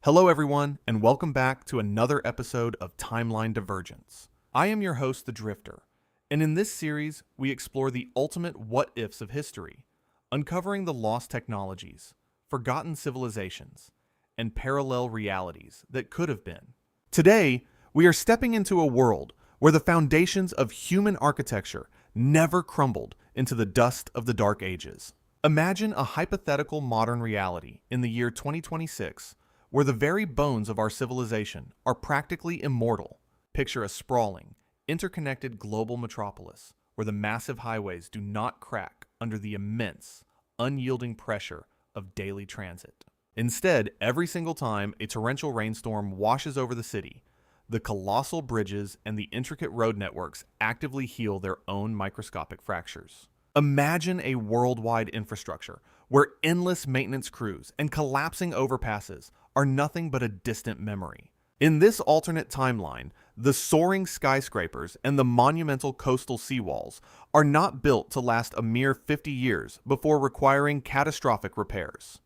Hello everyone, and welcome back to another episode of Timeline Divergence. I am your host, The Drifter, and in this series, we explore the ultimate what-ifs of history, uncovering the lost technologies, forgotten civilizations, and parallel realities that could have been. Today, we are stepping into a world where the foundations of human architecture never crumbled into the dust of the Dark Ages. Imagine a hypothetical modern reality in the year 2026 where the very bones of our civilization are practically immortal. Picture a sprawling, interconnected global metropolis where the massive highways do not crack under the immense, unyielding pressure of daily transit. Instead, every single time a torrential rainstorm washes over the city, the colossal bridges and the intricate road networks actively heal their own microscopic fractures. Imagine a worldwide infrastructure where endless maintenance crews and collapsing overpasses are nothing but a distant memory. In this alternate timeline, the soaring skyscrapers and the monumental coastal seawalls are not built to last a mere 50 years before requiring catastrophic repairs.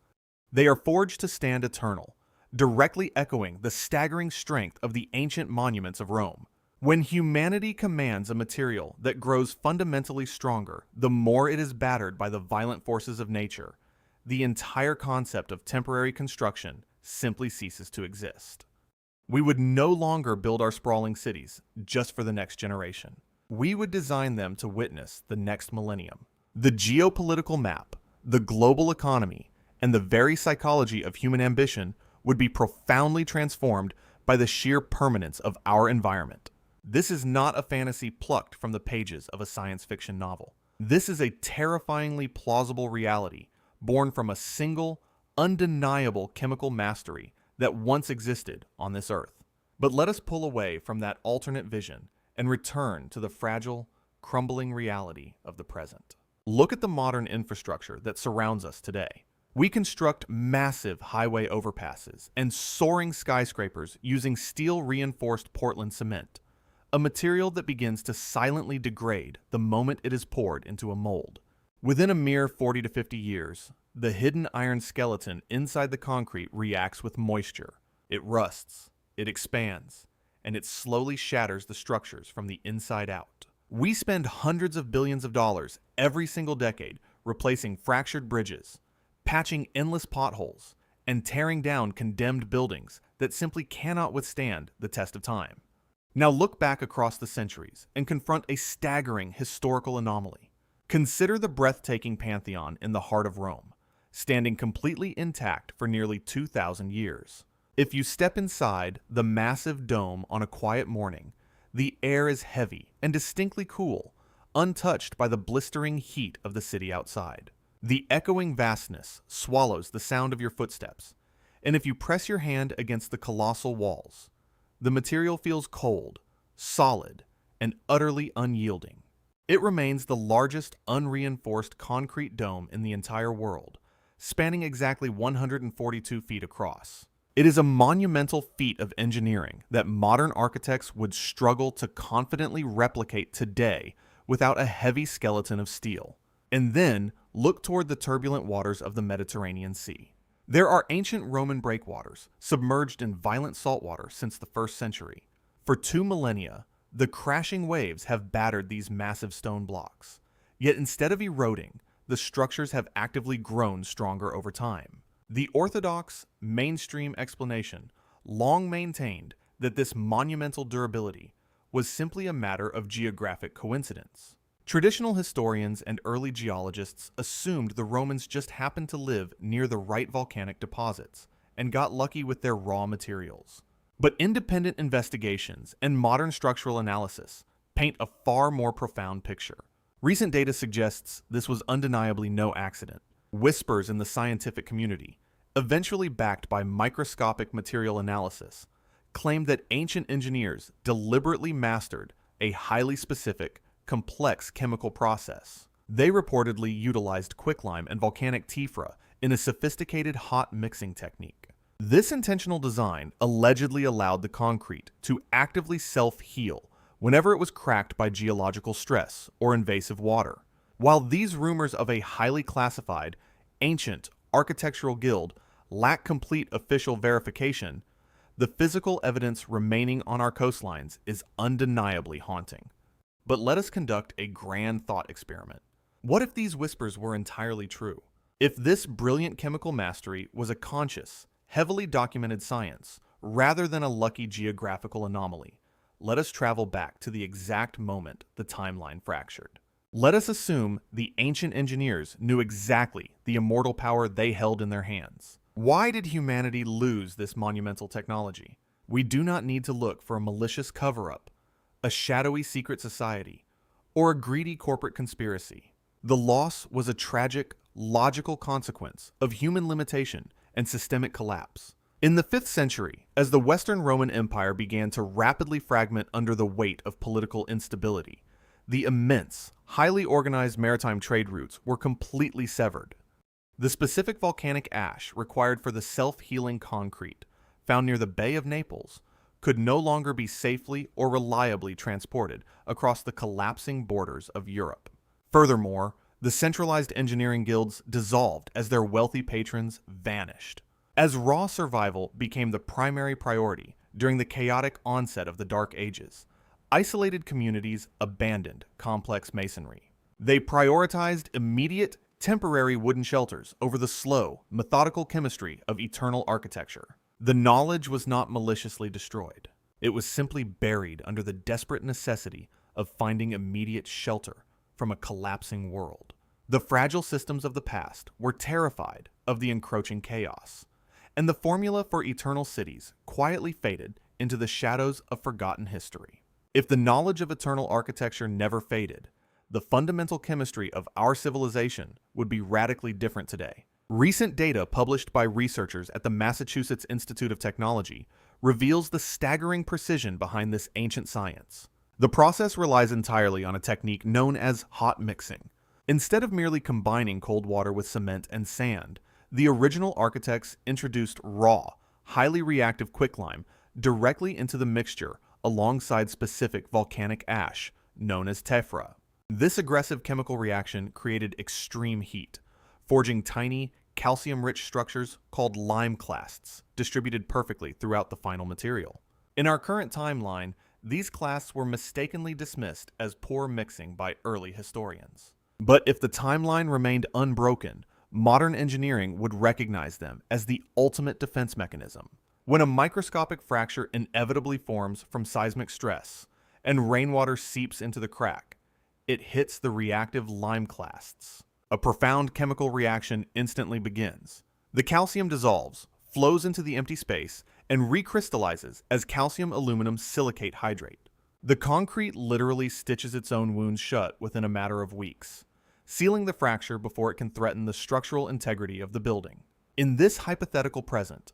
They are forged to stand eternal, directly echoing the staggering strength of the ancient monuments of Rome. When humanity commands a material that grows fundamentally stronger the more it is battered by the violent forces of nature, the entire concept of temporary construction simply ceases to exist. We would no longer build our sprawling cities just for the next generation. We would design them to witness the next millennium. The geopolitical map, the global economy, and the very psychology of human ambition would be profoundly transformed by the sheer permanence of our environment. This is not a fantasy plucked from the pages of a science fiction novel. This is a terrifyingly plausible reality born from a single, undeniable chemical mastery that once existed on this earth. But let us pull away from that alternate vision and return to the fragile, crumbling reality of the present. Look at the modern infrastructure that surrounds us today. We construct massive highway overpasses and soaring skyscrapers using steel-reinforced Portland cement, a material that begins to silently degrade the moment it is poured into a mold. Within a mere 40 to 50 years, the hidden iron skeleton inside the concrete reacts with moisture. It rusts, it expands, and it slowly shatters the structures from the inside out. We spend hundreds of billions of dollars every single decade replacing fractured bridges, patching endless potholes, and tearing down condemned buildings that simply cannot withstand the test of time. Now look back across the centuries and confront a staggering historical anomaly. Consider the breathtaking Pantheon in the heart of Rome, standing completely intact for nearly 2,000 years. If you step inside the massive dome on a quiet morning, the air is heavy and distinctly cool, untouched by the blistering heat of the city outside. The echoing vastness swallows the sound of your footsteps, and if you press your hand against the colossal walls, the material feels cold, solid, and utterly unyielding. It remains the largest unreinforced concrete dome in the entire world, spanning exactly 142 feet across. It is a monumental feat of engineering that modern architects would struggle to confidently replicate today without a heavy skeleton of steel. And then look toward the turbulent waters of the Mediterranean Sea. There are ancient Roman breakwaters submerged in violent saltwater since the 1st century. For 2 millennia, the crashing waves have battered these massive stone blocks. Yet instead of eroding, the structures have actively grown stronger over time. The orthodox, mainstream explanation long maintained that this monumental durability was simply a matter of geographic coincidence. Traditional historians and early geologists assumed the Romans just happened to live near the right volcanic deposits and got lucky with their raw materials. But independent investigations and modern structural analysis paint a far more profound picture. Recent data suggests this was undeniably no accident. Whispers in the scientific community, eventually backed by microscopic material analysis, claim that ancient engineers deliberately mastered a highly specific, complex chemical process. They reportedly utilized quicklime and volcanic tephra in a sophisticated hot mixing technique. This intentional design allegedly allowed the concrete to actively self-heal whenever it was cracked by geological stress or invasive water. While these rumors of a highly classified, ancient architectural guild lack complete official verification, the physical evidence remaining on our coastlines is undeniably haunting. But let us conduct a grand thought experiment. What if these whispers were entirely true? If this brilliant chemical mastery was a conscious, heavily documented science, rather than a lucky geographical anomaly, let us travel back to the exact moment the timeline fractured. Let us assume the ancient engineers knew exactly the immortal power they held in their hands. Why did humanity lose this monumental technology? We do not need to look for a malicious cover-up, a shadowy secret society, or a greedy corporate conspiracy. The loss was a tragic, logical consequence of human limitation and systemic collapse. In the 5th century, as the Western Roman Empire began to rapidly fragment under the weight of political instability, the immense, highly organized maritime trade routes were completely severed. The specific volcanic ash required for the self-healing concrete, found near the Bay of Naples, could no longer be safely or reliably transported across the collapsing borders of Europe. Furthermore, the centralized engineering guilds dissolved as their wealthy patrons vanished. As raw survival became the primary priority during the chaotic onset of the Dark Ages, isolated communities abandoned complex masonry. They prioritized immediate, temporary wooden shelters over the slow, methodical chemistry of eternal architecture. The knowledge was not maliciously destroyed. It was simply buried under the desperate necessity of finding immediate shelter from a collapsing world. The fragile systems of the past were terrified of the encroaching chaos, and the formula for eternal cities quietly faded into the shadows of forgotten history. If the knowledge of eternal architecture never faded, the fundamental chemistry of our civilization would be radically different today. Recent data published by researchers at the Massachusetts Institute of Technology reveals the staggering precision behind this ancient science. The process relies entirely on a technique known as hot mixing. Instead of merely combining cold water with cement and sand, the original architects introduced raw, highly reactive quicklime directly into the mixture alongside specific volcanic ash, known as tephra. This aggressive chemical reaction created extreme heat, forging tiny, calcium-rich structures called limeclasts, distributed perfectly throughout the final material. In our current timeline, these clasts were mistakenly dismissed as poor mixing by early historians. But if the timeline remained unbroken, modern engineering would recognize them as the ultimate defense mechanism. When a microscopic fracture inevitably forms from seismic stress and rainwater seeps into the crack, it hits the reactive limeclasts. A profound chemical reaction instantly begins. The calcium dissolves, flows into the empty space, and recrystallizes as calcium aluminum silicate hydrate. The concrete literally stitches its own wounds shut within a matter of weeks, sealing the fracture before it can threaten the structural integrity of the building. In this hypothetical present,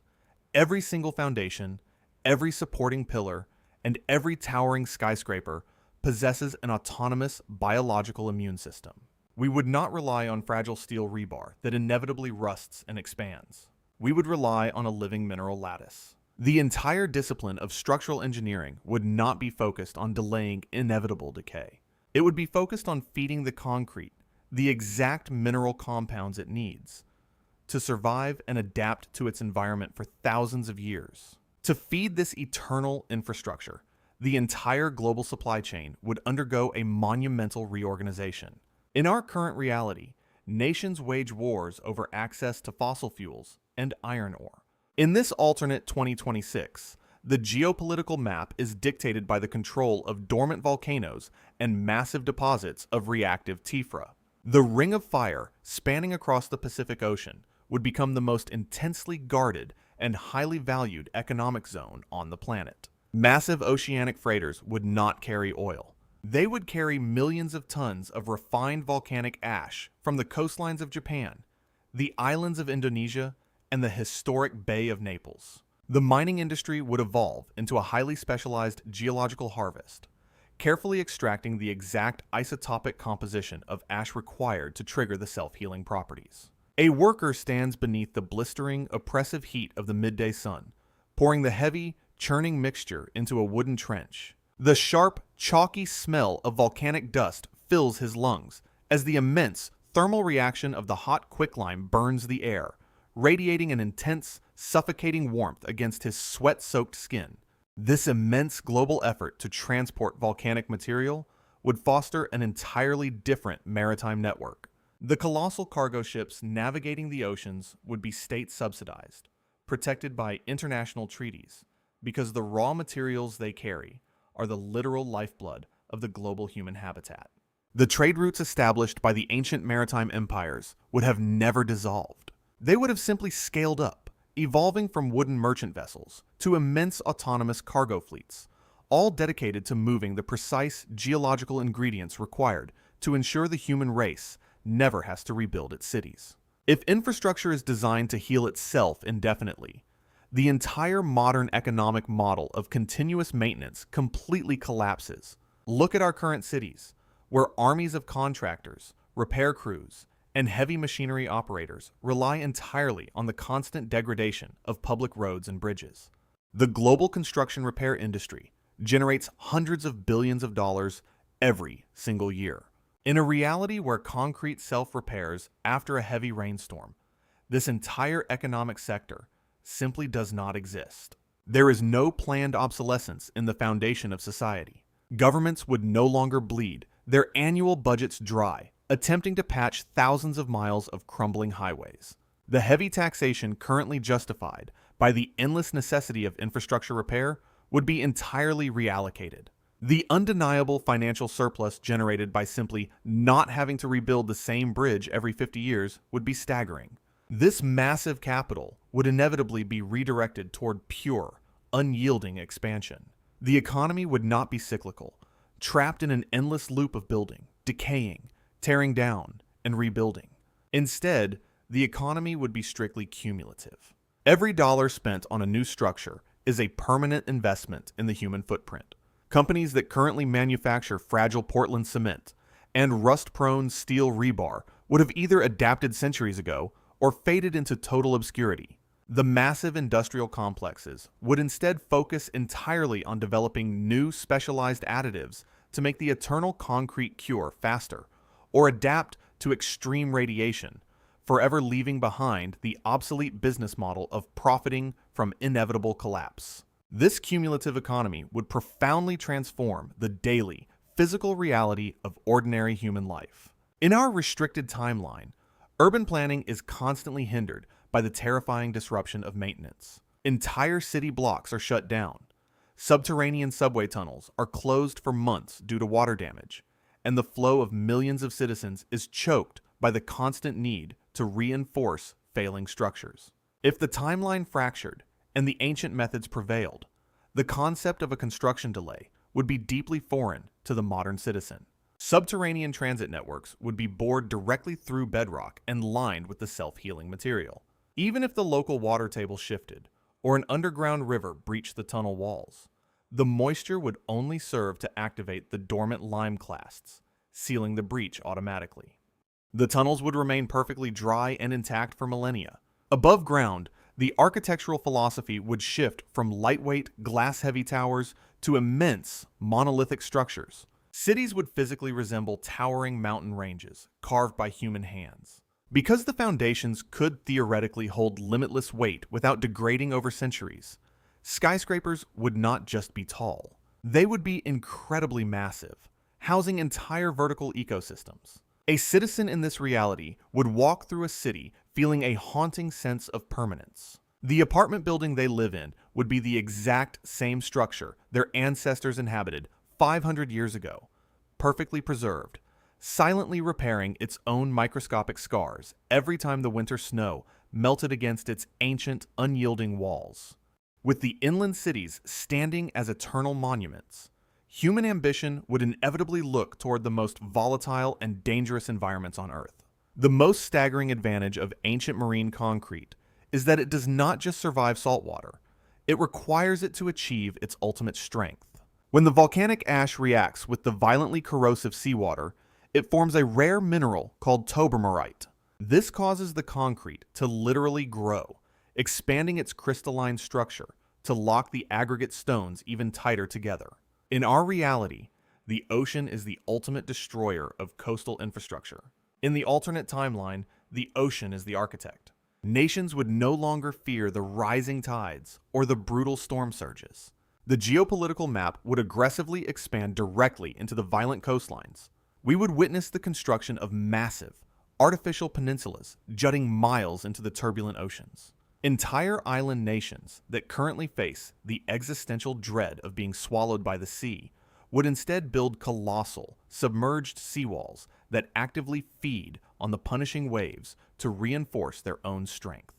every single foundation, every supporting pillar, and every towering skyscraper possesses an autonomous biological immune system. We would not rely on fragile steel rebar that inevitably rusts and expands. We would rely on a living mineral lattice. The entire discipline of structural engineering would not be focused on delaying inevitable decay. It would be focused on feeding the concrete the exact mineral compounds it needs to survive and adapt to its environment for thousands of years. To feed this eternal infrastructure, the entire global supply chain would undergo a monumental reorganization. In our current reality, nations wage wars over access to fossil fuels and iron ore. In this alternate 2026, the geopolitical map is dictated by the control of dormant volcanoes and massive deposits of reactive tephra. The ring of fire spanning across the Pacific Ocean would become the most intensely guarded and highly valued economic zone on the planet. Massive oceanic freighters would not carry oil. They would carry millions of tons of refined volcanic ash from the coastlines of Japan, the islands of Indonesia, and the historic Bay of Naples. The mining industry would evolve into a highly specialized geological harvest, carefully extracting the exact isotopic composition of ash required to trigger the self-healing properties. A worker stands beneath the blistering, oppressive heat of the midday sun, pouring the heavy, churning mixture into a wooden trench. The sharp, chalky smell of volcanic dust fills his lungs as the immense thermal reaction of the hot quicklime burns the air, radiating an intense, suffocating warmth against his sweat-soaked skin. This immense global effort to transport volcanic material would foster an entirely different maritime network. The colossal cargo ships navigating the oceans would be state-subsidized, protected by international treaties, because the raw materials they carry are the literal lifeblood of the global human habitat. The trade routes established by the ancient maritime empires would have never dissolved. They would have simply scaled up, evolving from wooden merchant vessels to immense autonomous cargo fleets, all dedicated to moving the precise geological ingredients required to ensure the human race never has to rebuild its cities. If infrastructure is designed to heal itself indefinitely, the entire modern economic model of continuous maintenance completely collapses. Look at our current cities, where armies of contractors, repair crews, and heavy machinery operators rely entirely on the constant degradation of public roads and bridges. The global construction repair industry generates hundreds of billions of dollars every single year. In a reality where concrete self-repairs after a heavy rainstorm, this entire economic sector simply does not exist. There is no planned obsolescence in the foundation of society. Governments would no longer bleed their annual budgets dry, attempting to patch thousands of miles of crumbling highways. The heavy taxation currently justified by the endless necessity of infrastructure repair would be entirely reallocated. The undeniable financial surplus generated by simply not having to rebuild the same bridge every 50 years would be staggering. This massive capital would inevitably be redirected toward pure, unyielding expansion. The economy would not be cyclical, trapped in an endless loop of building, decaying, tearing down, and rebuilding. Instead, the economy would be strictly cumulative. Every dollar spent on a new structure is a permanent investment in the human footprint. Companies that currently manufacture fragile Portland cement and rust-prone steel rebar would have either adapted centuries ago or faded into total obscurity. The massive industrial complexes would instead focus entirely on developing new specialized additives to make the eternal concrete cure faster, or adapt to extreme radiation, forever leaving behind the obsolete business model of profiting from inevitable collapse. This cumulative economy would profoundly transform the daily, physical reality of ordinary human life. In our restricted timeline, urban planning is constantly hindered by the terrifying disruption of maintenance. Entire city blocks are shut down. Subterranean subway tunnels are closed for months due to water damage, and the flow of millions of citizens is choked by the constant need to reinforce failing structures. If the timeline fractured and the ancient methods prevailed, the concept of a construction delay would be deeply foreign to the modern citizen. Subterranean transit networks would be bored directly through bedrock and lined with the self-healing material. Even if the local water table shifted, or an underground river breached the tunnel walls, the moisture would only serve to activate the dormant lime clasts, sealing the breach automatically. The tunnels would remain perfectly dry and intact for millennia. Above ground, the architectural philosophy would shift from lightweight, glass-heavy towers to immense, monolithic structures. Cities would physically resemble towering mountain ranges, carved by human hands. Because the foundations could theoretically hold limitless weight without degrading over centuries, skyscrapers would not just be tall. They would be incredibly massive, housing entire vertical ecosystems. A citizen in this reality would walk through a city feeling a haunting sense of permanence. The apartment building they live in would be the exact same structure their ancestors inhabited 500 years ago, perfectly preserved, silently repairing its own microscopic scars every time the winter snow melted against its ancient, unyielding walls. With the inland cities standing as eternal monuments, human ambition would inevitably look toward the most volatile and dangerous environments on Earth. The most staggering advantage of ancient marine concrete is that it does not just survive saltwater, it requires it to achieve its ultimate strength. When the volcanic ash reacts with the violently corrosive seawater, it forms a rare mineral called tobermorite. This causes the concrete to literally grow, expanding its crystalline structure to lock the aggregate stones even tighter together. In our reality, the ocean is the ultimate destroyer of coastal infrastructure. In the alternate timeline, the ocean is the architect. Nations would no longer fear the rising tides or the brutal storm surges. The geopolitical map would aggressively expand directly into the violent coastlines. We would witness the construction of massive, artificial peninsulas jutting miles into the turbulent oceans. Entire island nations that currently face the existential dread of being swallowed by the sea would instead build colossal, submerged seawalls that actively feed on the punishing waves to reinforce their own strength.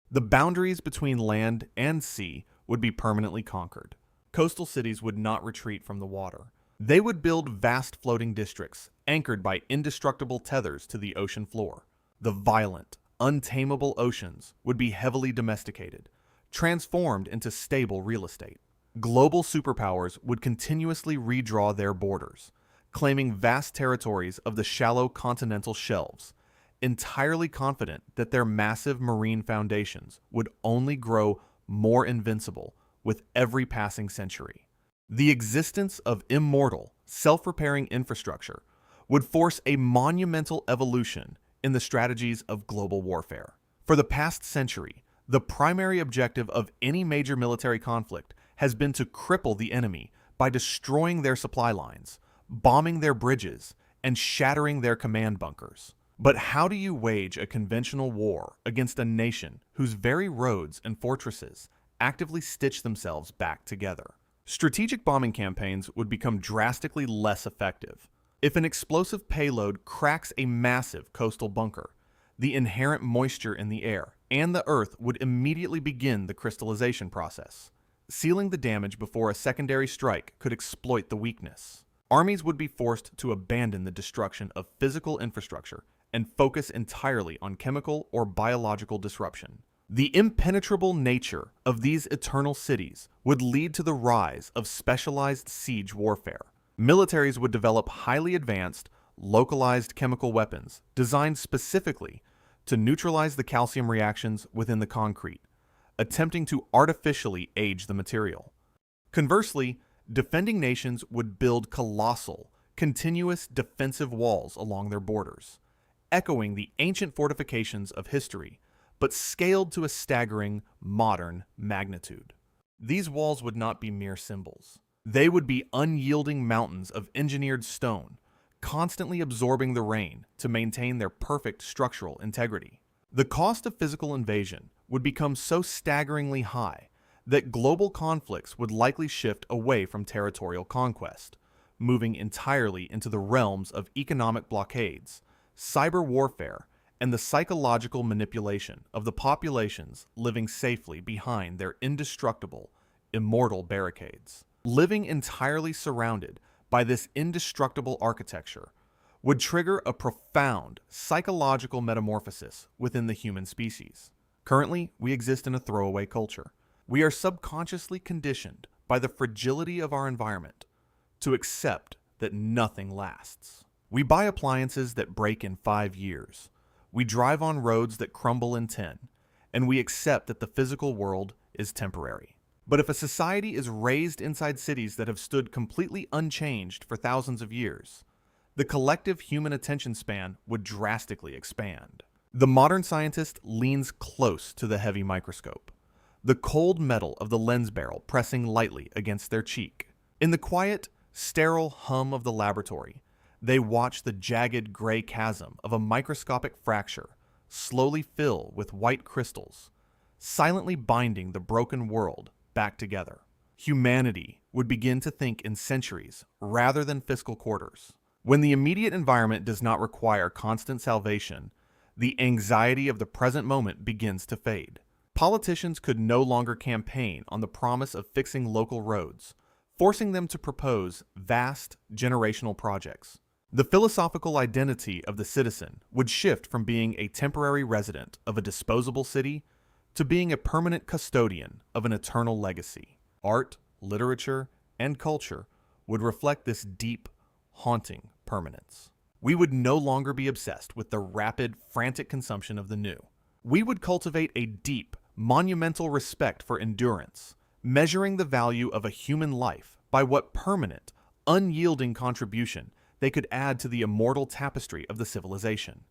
The boundaries between land and sea would be permanently conquered. Coastal cities would not retreat from the water. They would build vast floating districts anchored by indestructible tethers to the ocean floor. The violent, untamable oceans would be heavily domesticated, transformed into stable real estate. Global superpowers would continuously redraw their borders, claiming vast territories of the shallow continental shelves, entirely confident that their massive marine foundations would only grow more invincible with every passing century. The existence of immortal, self-repairing infrastructure would force a monumental evolution in the strategies of global warfare. For the past century, the primary objective of any major military conflict has been to cripple the enemy by destroying their supply lines, bombing their bridges, and shattering their command bunkers. But how do you wage a conventional war against a nation whose very roads and fortresses actively stitch themselves back together? Strategic bombing campaigns would become drastically less effective. If an explosive payload cracks a massive coastal bunker, the inherent moisture in the air and the earth would immediately begin the crystallization process. Sealing the damage before a secondary strike could exploit the weakness. Armies would be forced to abandon the destruction of physical infrastructure and focus entirely on chemical or biological disruption. The impenetrable nature of these eternal cities would lead to the rise of specialized siege warfare. Militaries would develop highly advanced, localized chemical weapons designed specifically to neutralize the calcium reactions within the concrete, attempting to artificially age the material. Conversely, defending nations would build colossal, continuous defensive walls along their borders, echoing the ancient fortifications of history, but scaled to a staggering, modern magnitude. These walls would not be mere symbols. They would be unyielding mountains of engineered stone, constantly absorbing the rain to maintain their perfect structural integrity. The cost of physical invasion would become so staggeringly high that global conflicts would likely shift away from territorial conquest, moving entirely into the realms of economic blockades, cyber warfare, and the psychological manipulation of the populations living safely behind their indestructible, immortal barricades. Living entirely surrounded by this indestructible architecture would trigger a profound psychological metamorphosis within the human species. Currently, we exist in a throwaway culture. We are subconsciously conditioned by the fragility of our environment to accept that nothing lasts. We buy appliances that break in 5 years. We drive on roads that crumble in 10, and we accept that the physical world is temporary. But if a society is raised inside cities that have stood completely unchanged for thousands of years, the collective human attention span would drastically expand. The modern scientist leans close to the heavy microscope, the cold metal of the lens barrel pressing lightly against their cheek. In the quiet, sterile hum of the laboratory, they watch the jagged gray chasm of a microscopic fracture slowly fill with white crystals, silently binding the broken world back together. Humanity would begin to think in centuries rather than fiscal quarters. When the immediate environment does not require constant salvation, the anxiety of the present moment begins to fade. Politicians could no longer campaign on the promise of fixing local roads, forcing them to propose vast generational projects. The philosophical identity of the citizen would shift from being a temporary resident of a disposable city to being a permanent custodian of an eternal legacy. Art, literature, and culture would reflect this deep, haunting permanence. We would no longer be obsessed with the rapid, frantic consumption of the new. We would cultivate a deep, monumental respect for endurance, measuring the value of a human life by what permanent, unyielding contribution they could add to the immortal tapestry of the civilization.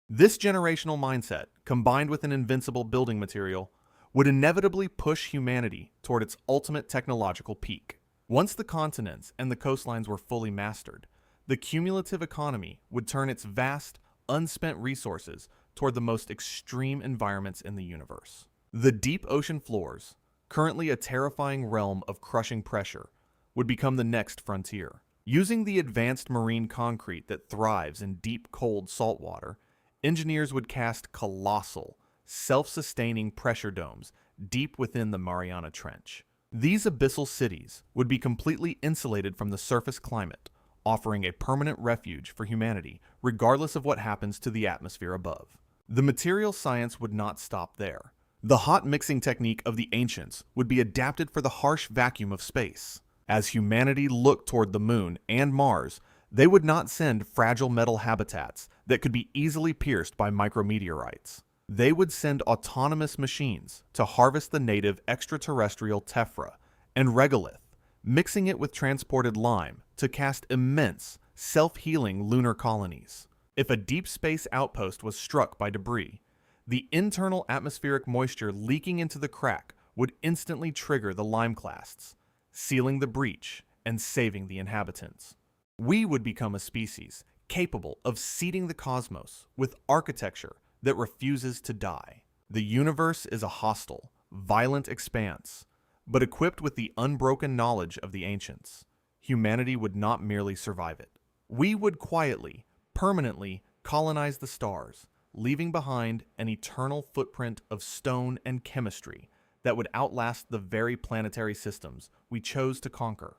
This generational mindset, combined with an invincible building material, would inevitably push humanity toward its ultimate technological peak. Once the continents and the coastlines were fully mastered, the cumulative economy would turn its vast, unspent resources toward the most extreme environments in the universe. The deep ocean floors, currently a terrifying realm of crushing pressure, would become the next frontier. Using the advanced marine concrete that thrives in deep, cold salt water, engineers would cast colossal, self-sustaining pressure domes deep within the Mariana Trench. These abyssal cities would be completely insulated from the surface climate, offering a permanent refuge for humanity regardless of what happens to the atmosphere above. The material science would not stop there. The hot mixing technique of the ancients would be adapted for the harsh vacuum of space. As humanity looked toward the moon and Mars, they would not send fragile metal habitats that could be easily pierced by micrometeorites. They would send autonomous machines to harvest the native extraterrestrial tephra and regolith, mixing it with transported lime to cast immense, self-healing lunar colonies. If a deep space outpost was struck by debris, the internal atmospheric moisture leaking into the crack would instantly trigger the limeclasts, sealing the breach and saving the inhabitants. We would become a species capable of seeding the cosmos with architecture that refuses to die. The universe is a hostile, violent expanse, but equipped with the unbroken knowledge of the ancients, humanity would not merely survive it. We would quietly, permanently colonize the stars, leaving behind an eternal footprint of stone and chemistry that would outlast the very planetary systems we chose to conquer.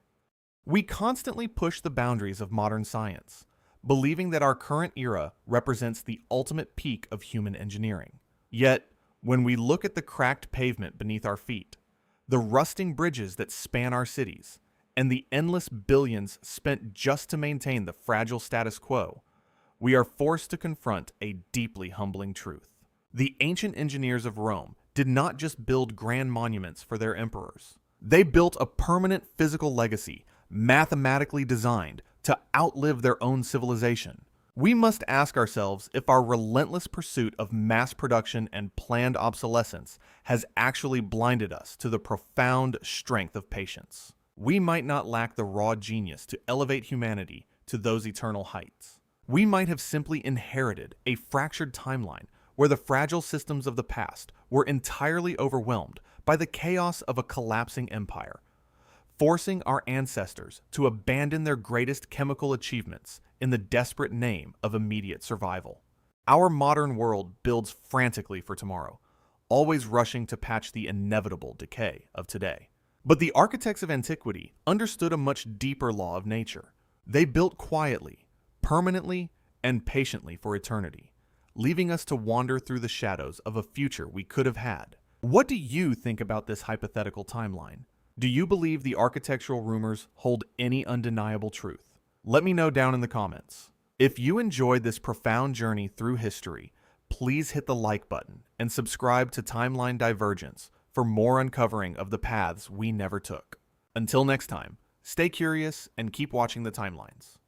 We constantly push the boundaries of modern science, believing that our current era represents the ultimate peak of human engineering. Yet, when we look at the cracked pavement beneath our feet, the rusting bridges that span our cities, and the endless billions spent just to maintain the fragile status quo, we are forced to confront a deeply humbling truth. The ancient engineers of Rome did not just build grand monuments for their emperors. They built a permanent physical legacy, mathematically designed to outlive their own civilization. We must ask ourselves if our relentless pursuit of mass production and planned obsolescence has actually blinded us to the profound strength of patience. We might not lack the raw genius to elevate humanity to those eternal heights. We might have simply inherited a fractured timeline where the fragile systems of the past were entirely overwhelmed by the chaos of a collapsing empire, forcing our ancestors to abandon their greatest chemical achievements in the desperate name of immediate survival. Our modern world builds frantically for tomorrow, always rushing to patch the inevitable decay of today. But the architects of antiquity understood a much deeper law of nature. They built quietly, permanently, and patiently for eternity, leaving us to wander through the shadows of a future we could have had. What do you think about this hypothetical timeline? Do you believe the architectural rumors hold any undeniable truth? Let me know down in the comments. If you enjoyed this profound journey through history, please hit the like button and subscribe to Timeline Divergence for more uncovering of the paths we never took. Until next time, stay curious and keep watching the timelines.